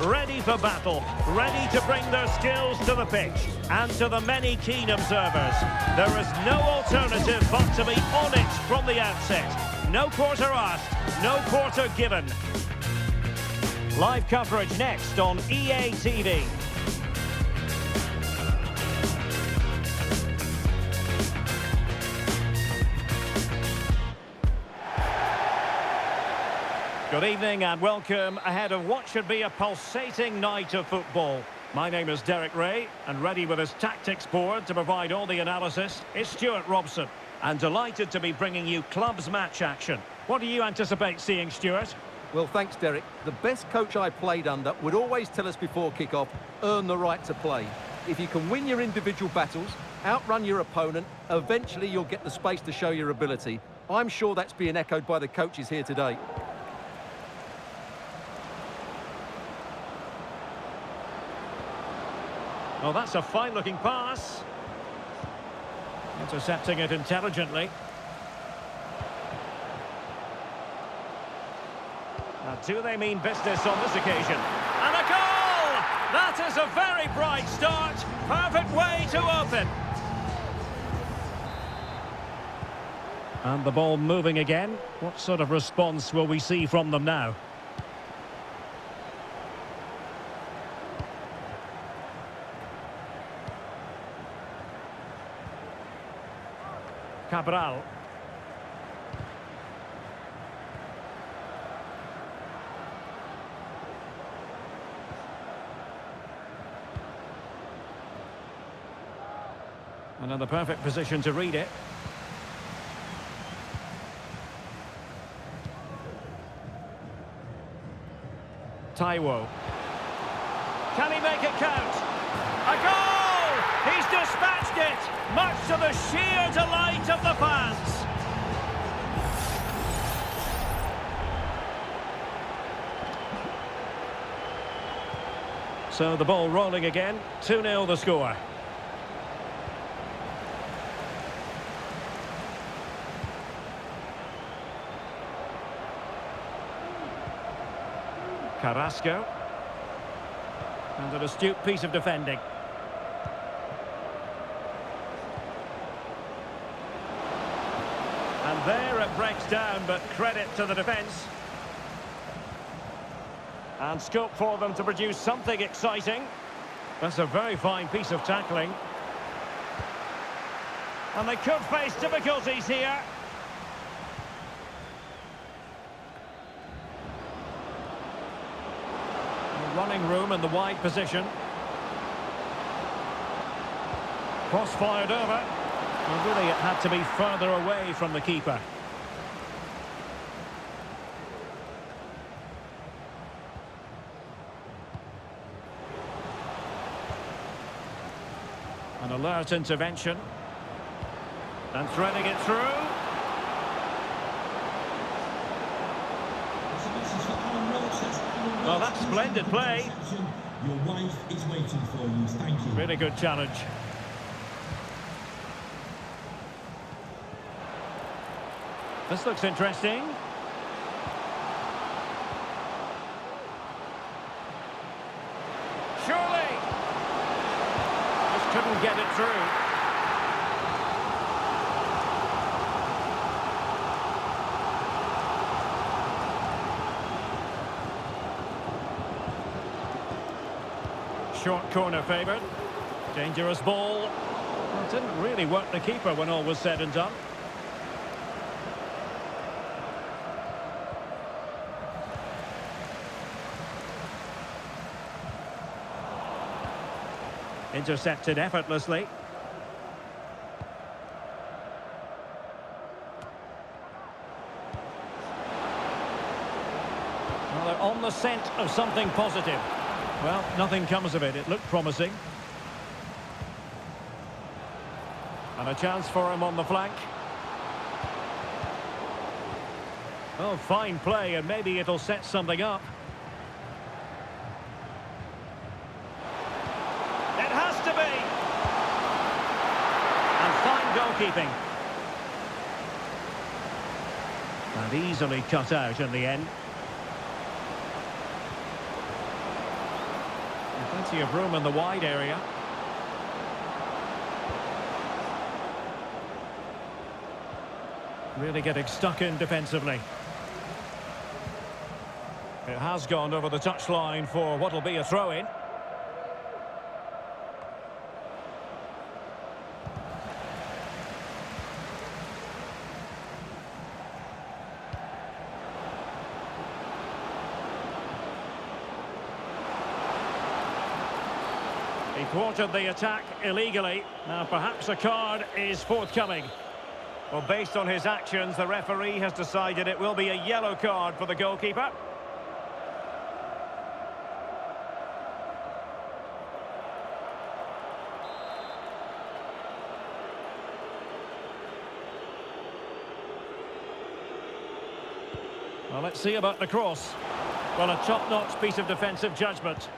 ready for battle, ready to bring their skills to the pitch. And to the many keen observers, there is no alternative but to be on it from the outset. No quarter asked, no quarter given. Live coverage next on EA TV. Good evening and welcome ahead of what should be a pulsating night of football. My name is Derek Ray, and ready with his tactics board to provide all the analysis is Stuart Robson. And delighted to be bringing you clubs match action. What do you anticipate seeing, Stuart? Well, thanks, Derek. The best coach I played under would always tell us before kick-off, earn the right to play. If you can win your individual battles, outrun your opponent, eventually you'll get the space to show your ability. I'm sure that's being echoed by the coaches here today. Oh, that's a fine-looking pass. Intercepting it intelligently. Now, do they mean business on this occasion? And a goal! That is a very bright start. Perfect way to open. And the ball moving again. What sort of response will we see from them now? Cabral. Another perfect position to read it. Taiwo. Can he make it count? A goal! He's dispatched it, much to the sheer delight of the fans. So the ball rolling again, 2-0 the score. Carrasco. And an astute piece of defending. And there it breaks down, but credit to the defence. And scope for them to produce something exciting. That's a very fine piece of tackling. And they could face difficulties here. Running room in the wide position. Cross fired over. Well, really, it had to be further away from the keeper. An alert intervention. And threading it through. Well, that's splendid play. Your wife is waiting for you. Thank you. Really good challenge. This looks interesting. Surely! Just couldn't get it through. Short corner favoured. Dangerous ball. Well, it didn't really work the keeper when all was said and done. Intercepted effortlessly. Well, they're on the scent of something positive. Well, nothing comes of it. It looked promising. And a chance for him on the flank. Oh, fine play, and maybe it'll set something up. It has to be! And fine goalkeeping. And easily cut out in the end. Plenty of room in the wide area. Really getting stuck in defensively. It has gone over the touchline for what will be a throw-in. He thwarted the attack illegally. Now perhaps a card is forthcoming. Well, based on his actions, the referee has decided it will be a yellow card for the goalkeeper. Well, let's see about the cross. Well, a top-notch piece of defensive judgment.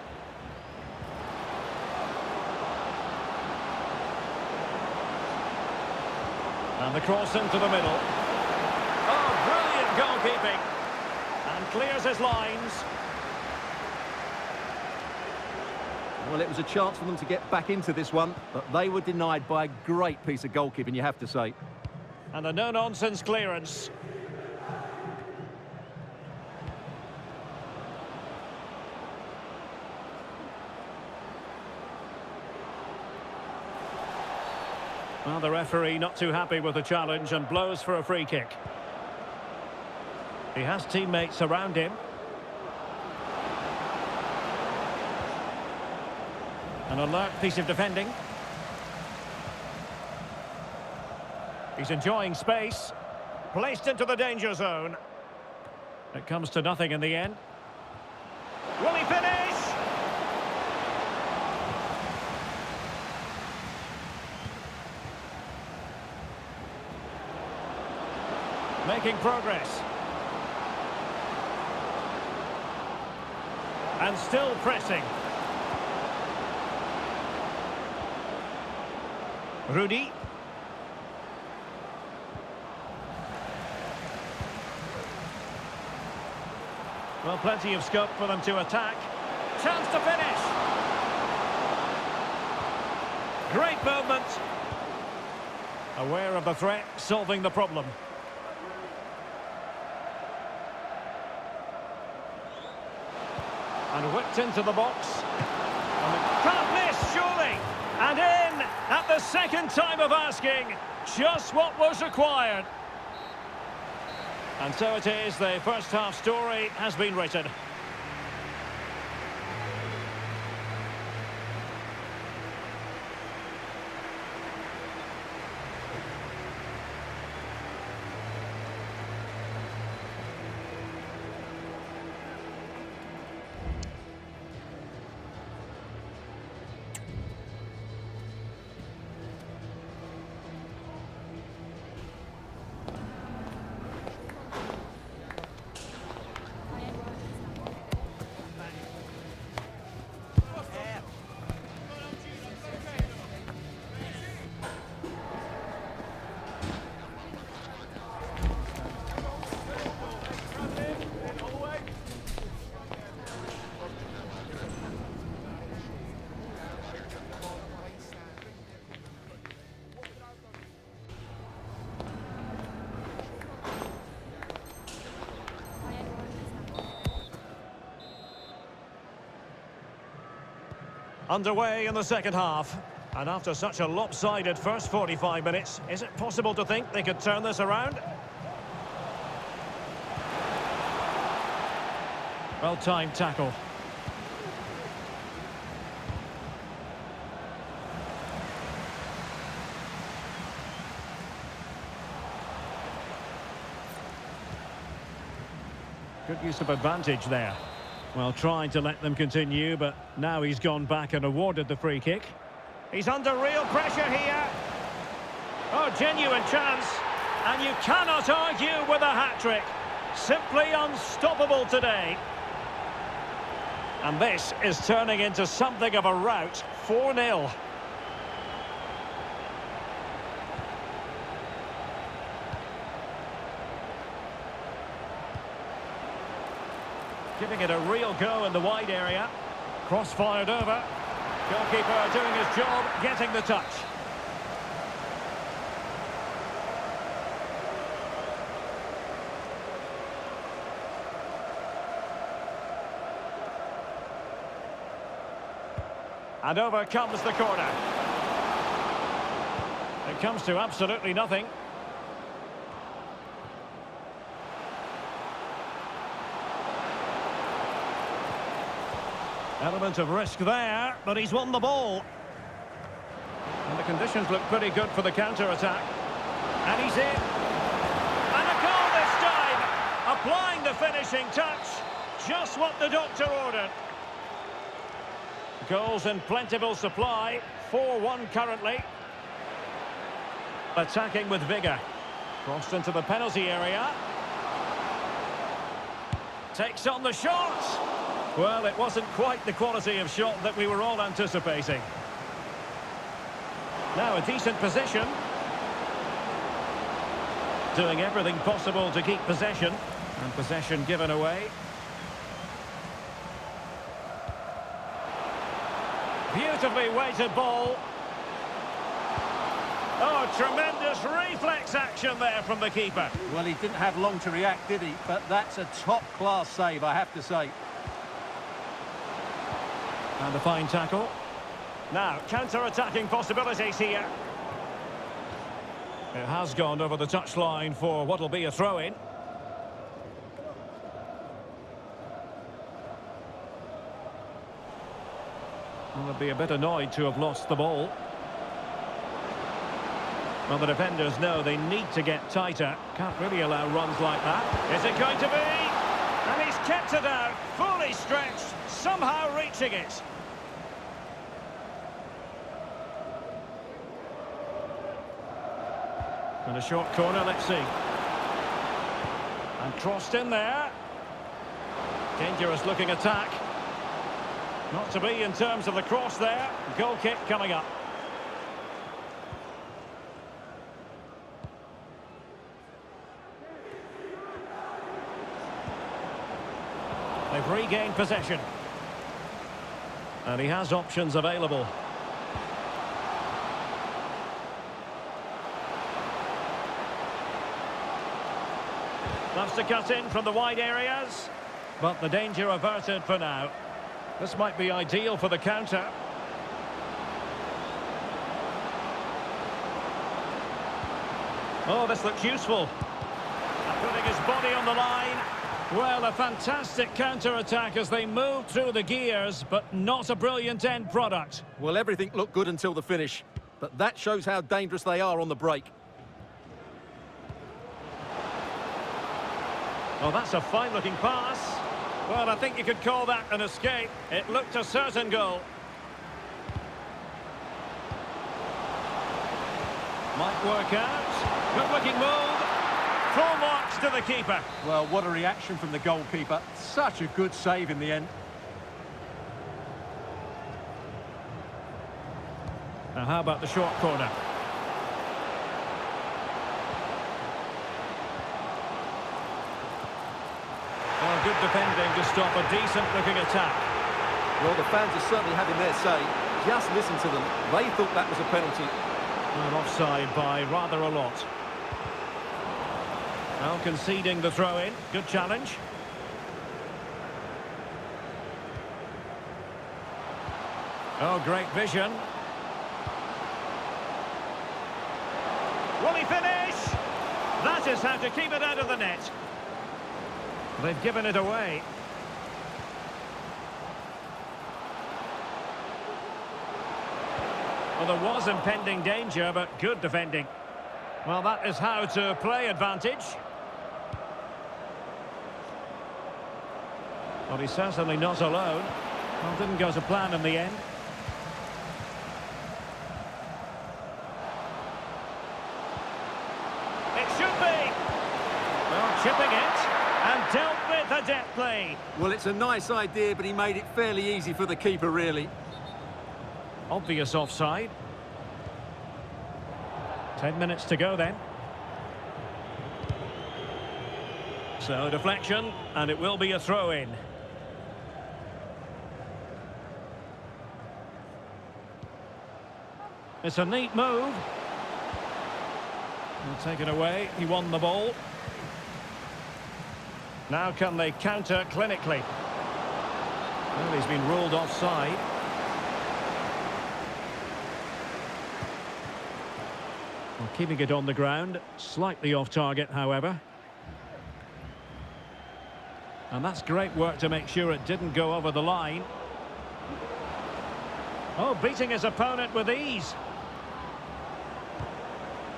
And the cross into the middle. Oh, brilliant goalkeeping. And clears his lines. Well, it was a chance for them to get back into this one, but they were denied by a great piece of goalkeeping, you have to say. And a no-nonsense clearance. Well, the referee not too happy with the challenge and blows for a free kick. He has teammates around him. An alert piece of defending. He's enjoying space. Placed into the danger zone. It comes to nothing in the end. Will he finish? Making progress. And still pressing. Rudy. Well, plenty of scope for them to attack. Chance to finish. Great movement. Aware of the threat, solving the problem. And whipped into the box. And it can't miss, surely. And in at the second time of asking. Just what was required. And so it is, the first half story has been written. Underway in the second half. And after such a lopsided first 45 minutes, is it possible to think they could turn this around? Well-timed tackle. Good use of advantage there. Well, trying to let them continue, but now he's gone back and awarded the free kick. He's under real pressure here. Oh, genuine chance. And you cannot argue with a hat-trick. Simply unstoppable today. And this is turning into something of a rout. 4-0. Giving it a real go in the wide area. Cross fired over. Goalkeeper doing his job, getting the touch. And over comes the corner. It comes to absolutely nothing. Element of risk there, but he's won the ball. And the conditions look pretty good for the counter-attack. And he's in. And a goal this time! Applying the finishing touch. Just what the doctor ordered. Goals in plentiful supply. 4-1 currently. Attacking with vigour. Crossed into the penalty area. Takes on the shot. Well, it wasn't quite the quality of shot that we were all anticipating. Now a decent position. Doing everything possible to keep possession. And possession given away. Beautifully weighted ball. Oh, tremendous reflex action there from the keeper. Well, he didn't have long to react, did he? But that's a top-class save, I have to say. And a fine tackle. Now, counter-attacking possibilities here. It has gone over the touchline for what will be a throw-in. Well, they'll be a bit annoyed to have lost the ball. Well, the defenders know they need to get tighter. Can't really allow runs like that. Is it going to be? And he's kept it out, fully stretched, somehow reaching it. And a short corner, let's see. And crossed in there. Dangerous looking attack. Not to be in terms of the cross there. Goal kick coming up. They've regained possession. And he has options available. Loves to cut in from the wide areas. But the danger averted for now. This might be ideal for the counter. Oh, this looks useful. Putting his body on the line. Well, a fantastic counter-attack as they move through the gears, but not a brilliant end product. Well, everything looked good until the finish. But that shows how dangerous they are on the break. Oh, that's a fine-looking pass. Well, I think you could call that an escape. It looked a certain goal. Might work out. Good-looking move. Full marks to the keeper. Well, what a reaction from the goalkeeper. Such a good save in the end. Now, how about the short corner? Well, good defending to stop a decent-looking attack. Well, the fans are certainly having their say. Just listen to them. They thought that was a penalty. Well, offside by rather a lot. Now conceding the throw-in. Good challenge. Oh, great vision. Will he finish? That is how to keep it out of the net. They've given it away. Well, there was impending danger, but good defending. Well, that is how to play advantage. Well, he's certainly not alone. Well, didn't go to plan in the end. It should be. Well, chipping it and dealt with the depth play. Well, it's a nice idea, but he made it fairly easy for the keeper, really. Obvious offside. 10 minutes to go then. So deflection, and it will be a throw-in. It's a neat move. He'll take it away. He won the ball. Now can they counter clinically? Well, he's been ruled offside. Well, keeping it on the ground. Slightly off target, however. And that's great work to make sure it didn't go over the line. Oh, beating his opponent with ease.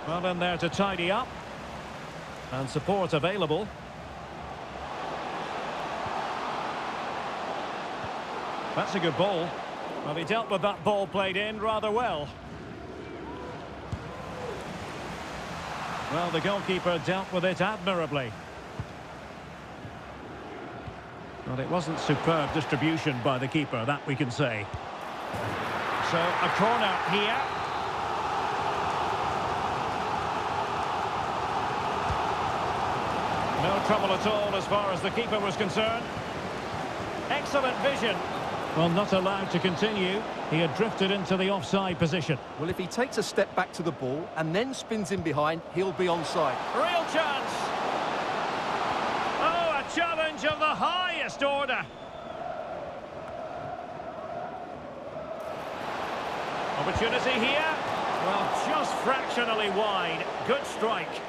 Well, in there to tidy up. And support available. That's a good ball. Well, he dealt with that ball played in rather well. Well, the goalkeeper dealt with it admirably. Well, it wasn't superb distribution by the keeper, that we can say. So, a corner here. No trouble at all as far as the keeper was concerned. Excellent vision. Well, not allowed to continue. He had drifted into the offside position. Well, if he takes a step back to the ball and then spins in behind, he'll be onside. Real chance. Oh, a challenge of the highest order. Opportunity here. Well, just fractionally wide. Good strike.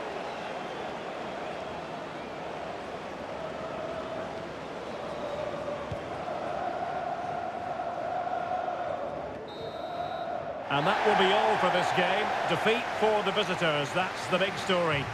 And that will be all for this game. Defeat for the visitors. That's the big story.